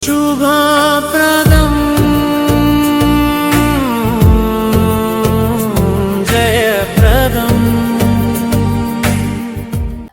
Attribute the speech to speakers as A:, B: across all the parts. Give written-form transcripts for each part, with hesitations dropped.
A: శుభప్రదం జయప్రదం.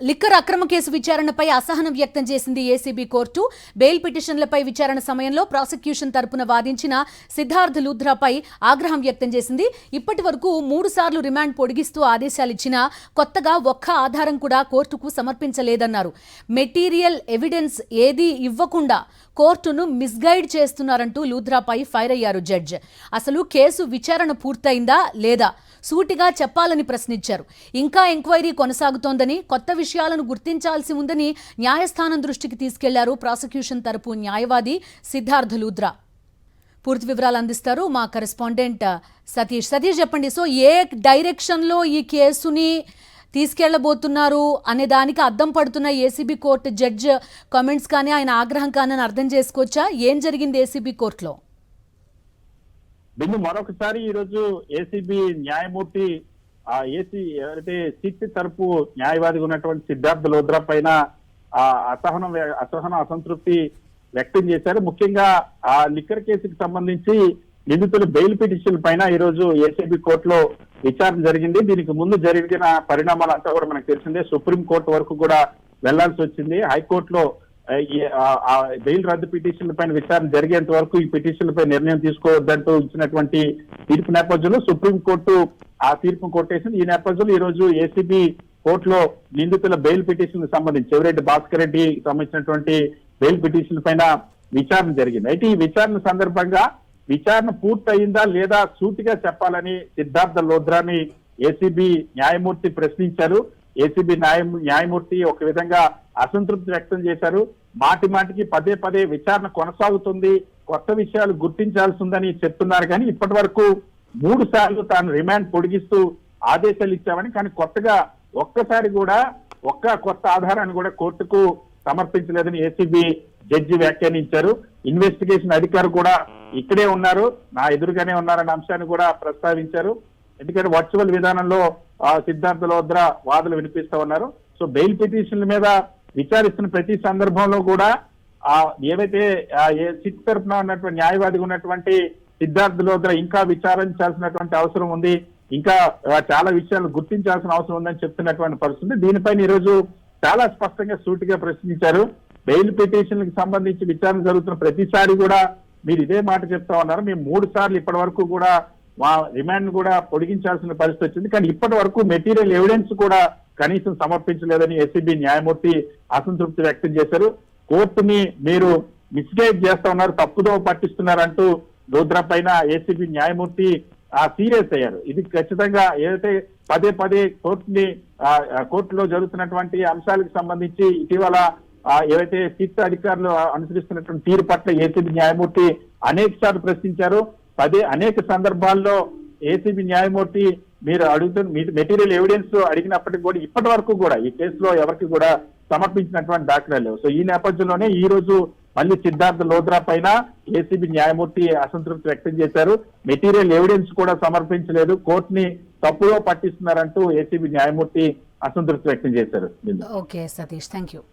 B: లిక్కర్ అక్రమ కేసు విచారణపై అసహనం వ్యక్తం చేసింది ఏసీబీ కోర్టు. బెయిల్ పిటిషన్లపై విచారణ సమయంలో ప్రాసిక్యూషన్ తరపున వాదించిన సిద్ధార్థ్ లూథ్రాపై ఆగ్రహం వ్యక్తం చేసింది. ఇప్పటి వరకు 3 సార్లు రిమాండ్ పొడిగిస్తూ ఆదేశాలిచ్చినా కొత్తగా ఒక్క ఆధారం కూడా కోర్టుకు సమర్పించలేదన్నారు. మెటీరియల్ ఎవిడెన్స్ ఏదీ ఇవ్వకుండా కోర్టును మిస్గైడ్ చేస్తున్నారంటూ లూథ్రాపై ఫైర్ అయ్యారు జడ్జ్. అసలు కేసు విచారణ పూర్తయిందా లేదా సూటిగా చెప్పాలని ప్రశ్నించారు. ఇంకా ఎంక్వైరీ కొనసాగుతోందని, కొత్త విషయాలను గుర్తించాల్సి ఉందని న్యాయస్థానం దృష్టికి తీసుకెళ్లారు ప్రాసిక్యూషన్ తరపు న్యాయవాది సిద్ధార్థ్ లూథ్రా. పూర్తి వివరాలు అందిస్తారు మా కరెస్పాండెంట్ సతీష్. సతీష్ చెప్పండి, సో ఏ డైరెక్షన్లో ఈ కేసుని తీసుకెళ్లబోతున్నారు అనే దానికి అద్దం పడుతున్న ఏసీబీ కోర్టు జడ్జ్ కామెంట్స్ కానీ ఆయన ఆగ్రహం కానీ అర్థం చేసుకోవచ్చా? ఏం జరిగింది ఏసీబీ కోర్టులో?
C: దీన్ని మరొకసారి ఈ రోజు ఏసీబీ న్యాయమూర్తి ఎవరైతే సిట్ తరపు న్యాయవాదిగా ఉన్నటువంటి సిద్ధార్థ్ లూథ్రా పైన అసంతృప్తి వ్యక్తం చేశారు. ముఖ్యంగా ఆ లిక్కర్ కేసుకు సంబంధించి నిందితుల బెయిల్ పిటిషన్ పైన ఈ రోజు ఏసీబీ కోర్టులో విచారణ జరిగింది. దీనికి ముందు జరిగిన పరిణామాలంతా కూడా మనకు తెలిసిందే. సుప్రీం కోర్టు వరకు కూడా వెళ్లాల్సి వచ్చింది. హైకోర్టులో బెయిల్ రద్దు పిటిషన్ల పైన విచారణ జరిగేంత వరకు ఈ పిటిషన్లపై నిర్ణయం తీసుకోవద్దంటూ ఇచ్చినటువంటి తీర్పు నేపథ్యంలో సుప్రీంకోర్టు ఆ తీర్పు కొట్టేసింది. ఈ నేపథ్యంలో ఈ రోజు ఏసీబీ కోర్టులో నిందితుల బెయిల్ పిటిషన్ సంబంధించి చెవిరెడ్డి భాస్కర్ రెడ్డి సంబంధించినటువంటి బెయిల్ పిటిషన్ పైన విచారణ జరిగింది. అయితే ఈ విచారణ సందర్భంగా విచారణ పూర్తయిందా లేదా సూటిగా చెప్పాలని సిద్ధార్థ లూథ్రాని ఏసీబీ న్యాయమూర్తి ప్రశ్నించారు. ఏసీబీ న్యాయమూర్తి ఒక విధంగా అసంతృప్తి వ్యక్తం చేశారు. మాటి మాటికి పదే పదే విచారణ కొనసాగుతుంది, కొత్త విషయాలు గుర్తించాల్సి ఉందని చెప్తున్నారు. కానీ ఇప్పటి వరకు 3 సార్లు తాను రిమాండ్ పొడిగిస్తూ ఆదేశాలు ఇచ్చామని, కానీ కొత్తగా ఒక్కసారి కూడా ఒక్క కొత్త ఆధారాన్ని కూడా కోర్టుకు సమర్పించలేదని ఏసీబీ జడ్జి వ్యాఖ్యానించారు. ఇన్వెస్టిగేషన్ అధికారి కూడా ఇక్కడే ఉన్నారు, నా ఎదురుగానే ఉన్నారన్న అంశాన్ని కూడా ప్రస్తావించారు. ఎందుకంటే వర్చువల్ విధానంలో సిద్ధార్థ లూథ్రా వాదనలు వినిపిస్తూ ఉన్నారు. సో బెయిల్ పిటిషన్ల మీద విచారిస్తున్న ప్రతి సందర్భంలో కూడా ఏవైతే సిట్ తరఫున ఉన్నటువంటి న్యాయవాదిగా ఉన్నటువంటి సిద్ధార్థ లూథ్రా ఇంకా విచారించాల్సినటువంటి అవసరం ఉంది, ఇంకా చాలా విషయాలు గుర్తించాల్సిన అవసరం ఉందని చెప్తున్నటువంటి పరిస్థితి. దీనిపైన ఈ రోజు చాలా స్పష్టంగా సూటిగా ప్రశ్నించారు. బెయిల్ పిటిషన్లకు సంబంధించి విచారణ జరుగుతున్న ప్రతిసారి కూడా మీరు ఇదే మాట చెప్తా ఉన్నారు. మేము 3 సార్లు ఇప్పటి వరకు కూడా మా రిమాండ్ కూడా పొడిగించాల్సిన పరిస్థితి వచ్చింది, కానీ ఇప్పటి వరకు మెటీరియల్ ఎవిడెన్స్ కూడా కనీసం సమర్పించలేదని ఏసీబీ న్యాయమూర్తి అసంతృప్తి వ్యక్తం చేశారు. కోర్టుని మీరు మిస్గైడ్ చేస్తా ఉన్నారు, తప్పుదో పట్టిస్తున్నారంటూ లూథ్రా పైన ఏసీబీ న్యాయమూర్తి సీరియస్ అయ్యారు. ఇది ఖచ్చితంగా ఏదైతే పదే పదే కోర్టులో జరుగుతున్నటువంటి అంశాలకు సంబంధించి ఇటీవల ఏవైతే సిట్ అధికారులు అనుసరిస్తున్నటువంటి తీరు పట్ల ఏసీబీ న్యాయమూర్తి అనేక సార్లు ప్రశ్నించారు. అనేక సందర్భాల్లో ఏసీబీ న్యాయమూర్తి మీరు అడుగుతున్న మెటీరియల్ ఎవిడెన్స్ అడిగినప్పటికీ కూడా ఇప్పటి వరకు కూడా ఈ కేసులో ఎవరికి కూడా సమర్పించినటువంటి దాఖలాలు లేవు. సో ఈ నేపథ్యంలోనే ఈ రోజు మళ్ళీ సిద్ధార్థ లూథ్రా పైన ఏసీబీ న్యాయమూర్తి అసంతృప్తి వ్యక్తం చేశారు. మెటీరియల్ ఎవిడెన్స్ కూడా సమర్పించలేదు, కోర్టుని తప్పులో పట్టిస్తున్నారంటూ ఏసీబీ న్యాయమూర్తి అసంతృప్తి వ్యక్తం చేశారు.
B: Okay Satish, thank you.